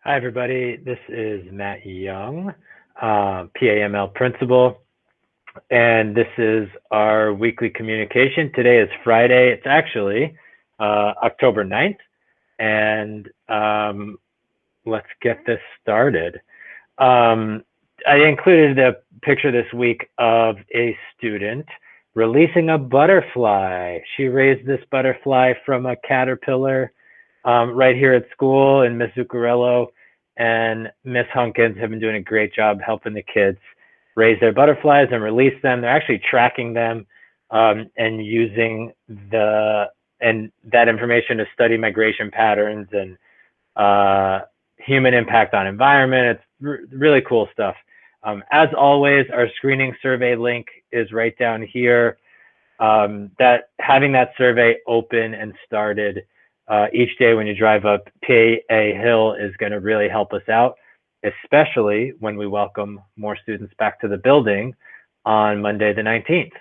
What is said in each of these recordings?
Hi, everybody. This is Matt Young, PAML principal, and this is our weekly communication. Today is Friday. It's actually October 9th, and let's get this started. I included a picture this week of a student releasing a butterfly. She raised this butterfly from a caterpillar right here at school, and Miss Zuccarello and Miss Hunkins have been doing a great job helping the kids raise their butterflies and release them. They're actually tracking them and using that information to study migration patterns and human impact on environment. It's really cool stuff. As always, our screening survey link is right down here. That having that survey open and started each day when you drive up PA Hill is going to really help us out, especially when we welcome more students back to the building on Monday the 19th.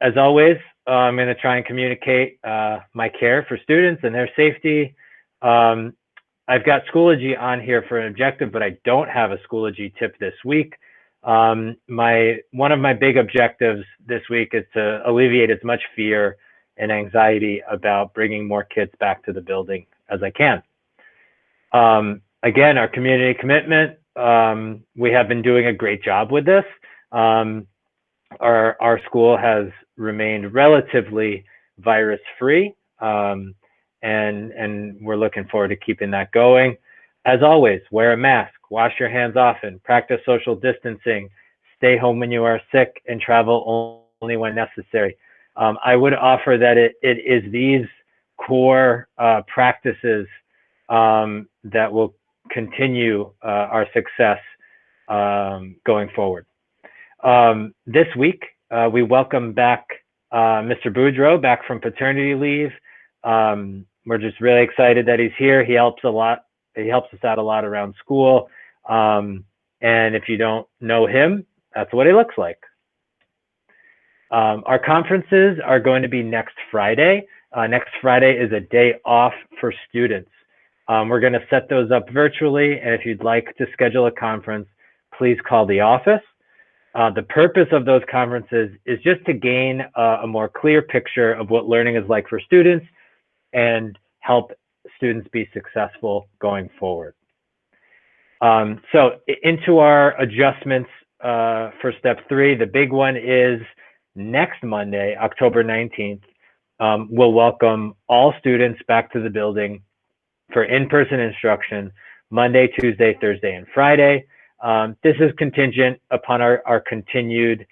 As always, I'm going to try and communicate my care for students and their safety. I've got Schoology on here for an objective, but I don't have a Schoology tip this week. One of my big objectives this week is to alleviate as much fear and anxiety about bringing more kids back to the building as I can. Again, our community commitment, we have been doing a great job with this. Our school has remained relatively virus-free, and we're looking forward to keeping that going. As always, wear a mask, wash your hands often, practice social distancing, stay home when you are sick, and travel only when necessary. I would offer that it is these core practices that will continue our success going forward. This week, we welcome back Mr. Boudreau back from paternity leave. We're just really excited that he's here. He helps a lot. He helps us out a lot around school. And if you don't know him, that's what he looks like. Our conferences are going to be next Friday. Next Friday is a day off for students. We're going to set those up virtually, and if you'd like to schedule a conference, please call the office. The purpose of those conferences is just to gain a more clear picture of what learning is like for students and help students be successful going forward. So into our adjustments for step 3, the big one is next Monday, October 19th, we'll welcome all students back to the building for in-person instruction Monday, Tuesday, Thursday, and Friday. This is contingent upon our continued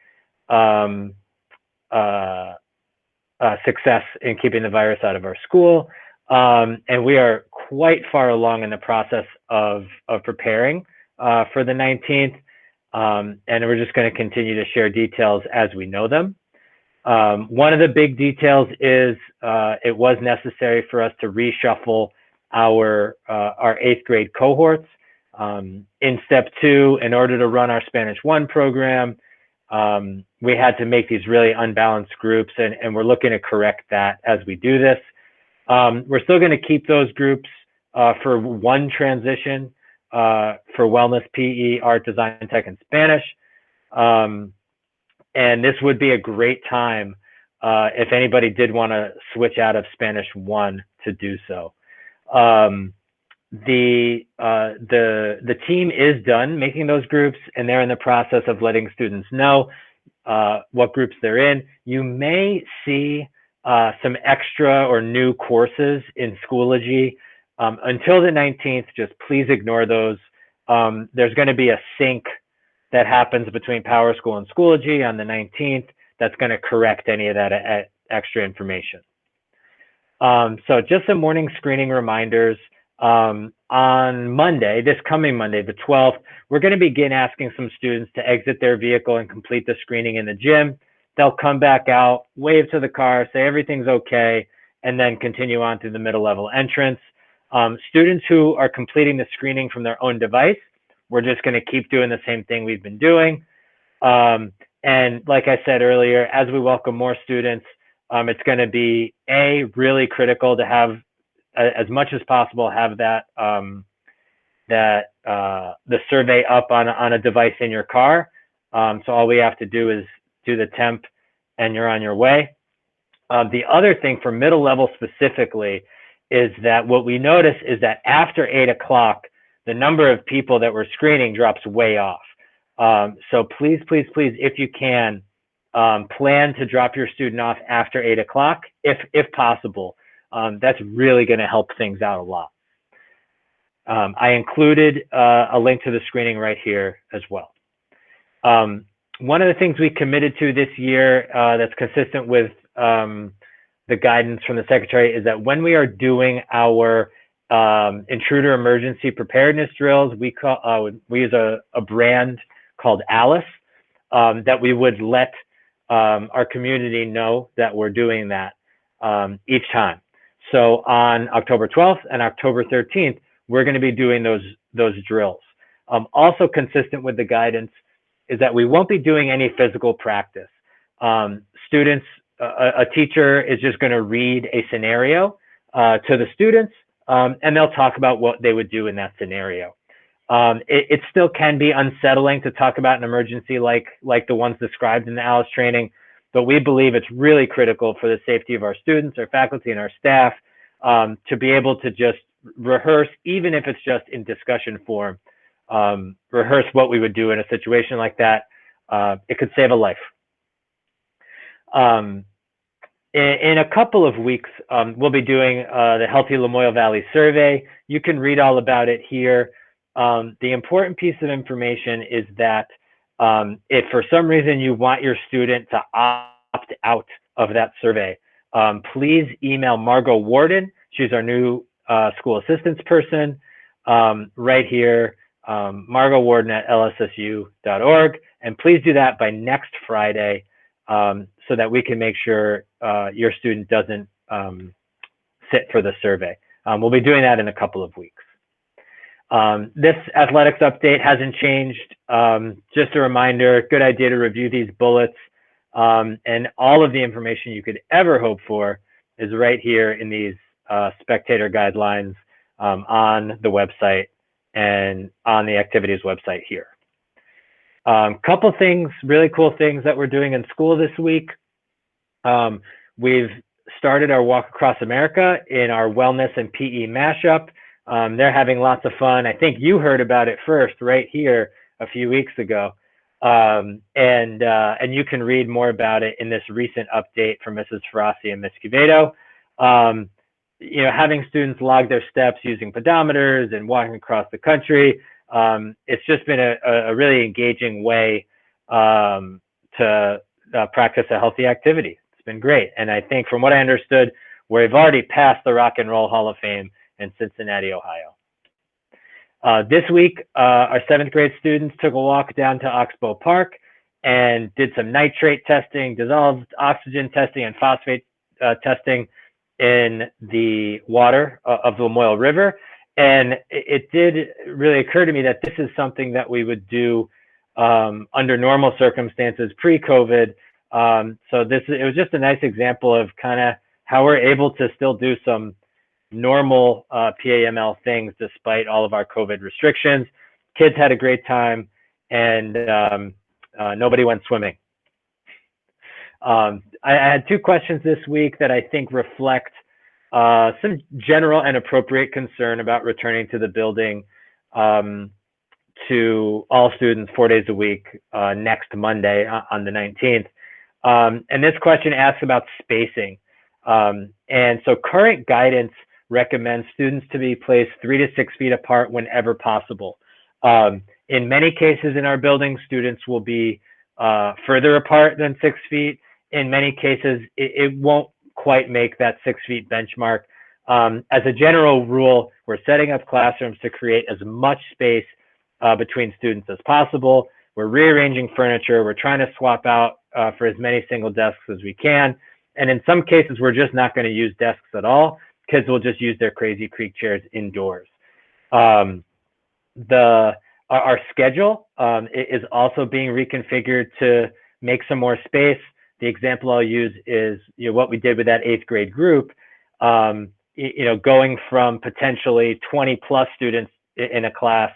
success in keeping the virus out of our school. And we are quite far along in the process of preparing for the 19th. And we're just going to continue to share details as we know them. One of the big details is it was necessary for us to reshuffle our 8th grade cohorts. In step 2, in order to run our Spanish 1 program, we had to make these really unbalanced groups, and we're looking to correct that as we do this. We're still going to keep those groups for one transition for wellness, PE, art, design, tech, and Spanish. And this would be a great time if anybody did want to switch out of Spanish 1 to do so. The team is done making those groups, and they're in the process of letting students know what groups they're in. You may see some extra or new courses in Schoology. Until the 19th, just please ignore those. There's going to be a sync that happens between PowerSchool and Schoology on the 19th that's going to correct any of that extra information. So just some morning screening reminders. On Monday, this coming Monday, the 12th, we're going to begin asking some students to exit their vehicle and complete the screening in the gym. They'll come back out, wave to the car, say everything's okay, and then continue on through the middle level entrance. Students who are completing the screening from their own device, we're just going to keep doing the same thing we've been doing. And like I said earlier, as we welcome more students, it's going to be really critical to have, as much as possible, have that the survey up on a device in your car. So all we have to do is do the temp and you're on your way. The other thing for middle level specifically is that what we notice is that after 8 o'clock, the number of people that we're screening drops way off. So please, please, please, if you can, plan to drop your student off after 8 o'clock, if possible. That's really going to help things out a lot. I included a link to the screening right here as well. One of the things we committed to this year that's consistent with the guidance from the Secretary is that when we are doing our intruder emergency preparedness drills, we use a brand called Alice, that we would let our community know that we're doing that each time. So on October 12th and October 13th, we're going to be doing those drills. Also consistent with the guidance is that we won't be doing any physical practice. Students, a teacher is just going to read a scenario to the students, and they'll talk about what they would do in that scenario. It still can be unsettling to talk about an emergency like the ones described in the Alice training, but we believe it's really critical for the safety of our students, our faculty, and our staff to be able to just rehearse, even if it's just in discussion form, rehearse what we would do in a situation like that. It could save a life. In a couple of weeks, we'll be doing the Healthy Lamoille Valley Survey. You can read all about it here. The important piece of information is that if for some reason you want your student to opt out of that survey, please email Margot Warden. She's our new school assistance person right here, Margot Warden at lssu.org. And please do that by next Friday so that we can make sure your student doesn't sit for the survey. We'll be doing that in a couple of weeks. This athletics update hasn't changed. Just a reminder, good idea to review these bullets, and all of the information you could ever hope for is right here in these spectator guidelines on the website and on the activities website here. Couple things, really cool things that we're doing in school this week. We've started our Walk Across America in our wellness and PE mashup. They're having lots of fun. I think you heard about it first right here a few weeks ago. And you can read more about it in this recent update from Mrs. Ferrasi and Ms. Cuvedo. You know, having students log their steps using pedometers and walking across the country. It's just been a really engaging way to practice a healthy activity. It's been great. And I think from what I understood, we've already passed the Rock and Roll Hall of Fame in Cincinnati, Ohio. This week, our 7th grade students took a walk down to Oxbow Park and did some nitrate testing, dissolved oxygen testing, and phosphate testing in the water of the Lamoille River. And it did really occur to me that this is something that we would do under normal circumstances pre-COVID. So it was just a nice example of kind of how we're able to still do some normal PAML things despite all of our COVID restrictions. Kids had a great time, and nobody went swimming. I had 2 questions this week that I think reflect some general and appropriate concern about returning to the building to all students 4 days a week next Monday on the 19th. And this question asks about spacing. And so current guidance recommends students to be placed 3 to 6 feet apart whenever possible. In many cases in our building, students will be further apart than 6 feet. In many cases, it won't quite make that 6 feet benchmark. As a general rule, we're setting up classrooms to create as much space between students as possible. We're rearranging furniture. We're trying to swap out for as many single desks as we can. And in some cases, we're just not going to use desks at all. Kids will just use their Crazy Creek chairs indoors. Our schedule is also being reconfigured to make some more space. The example I'll use is what we did with that 8th grade group. Going from potentially 20 plus students in a class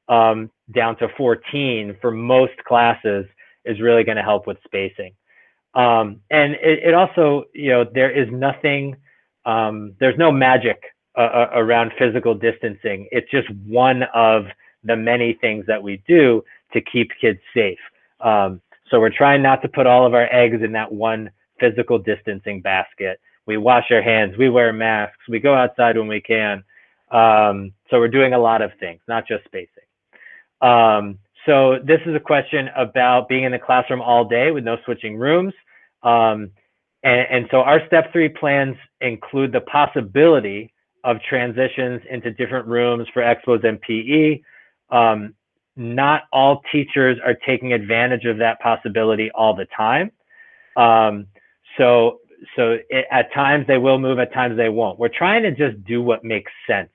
down to 14 for most classes is really going to help with spacing. And it also, there is nothing, there's no magic around physical distancing. It's just one of the many things that we do to keep kids safe. So we're trying not to put all of our eggs in that one physical distancing basket. We wash our hands, we wear masks, we go outside when we can. So we're doing a lot of things, not just spacing. So this is a question about being in the classroom all day with no switching rooms. And so our step 3 plans include the possibility of transitions into different rooms for expos and PE. Not all teachers are taking advantage of that possibility all the time. So at times they will move, at times they won't. We're trying to just do what makes sense.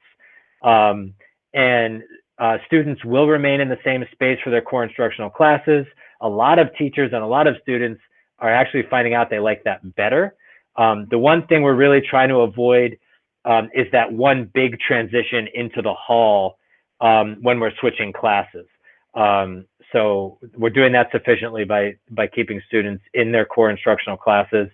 Students will remain in the same space for their core instructional classes. A lot of teachers and a lot of students are actually finding out they like that better. The one thing we're really trying to avoid is that one big transition into the hall when we're switching classes. So we're doing that sufficiently by keeping students in their core instructional classes.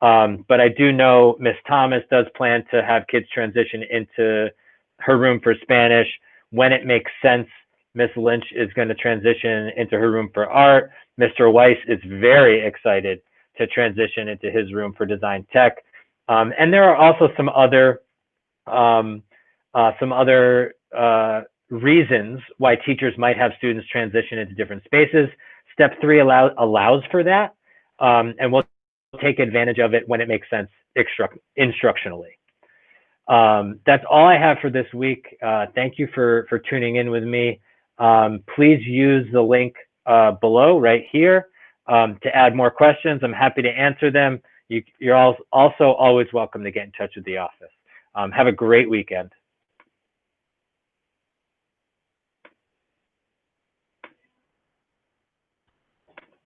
But I do know Ms. Thomas does plan to have kids transition into her room for Spanish. When it makes sense, Ms. Lynch is going to transition into her room for art. Mr. Weiss is very excited to transition into his room for design tech. And there are also some other reasons why teachers might have students transition into different spaces. Step 3 allows for that, and we'll take advantage of it when it makes sense instructionally. That's all I have for this week. Thank you for tuning in with me. Please use the link below right here to add more questions. I'm happy to answer them. You're also always welcome to get in touch with the office. Have a great weekend.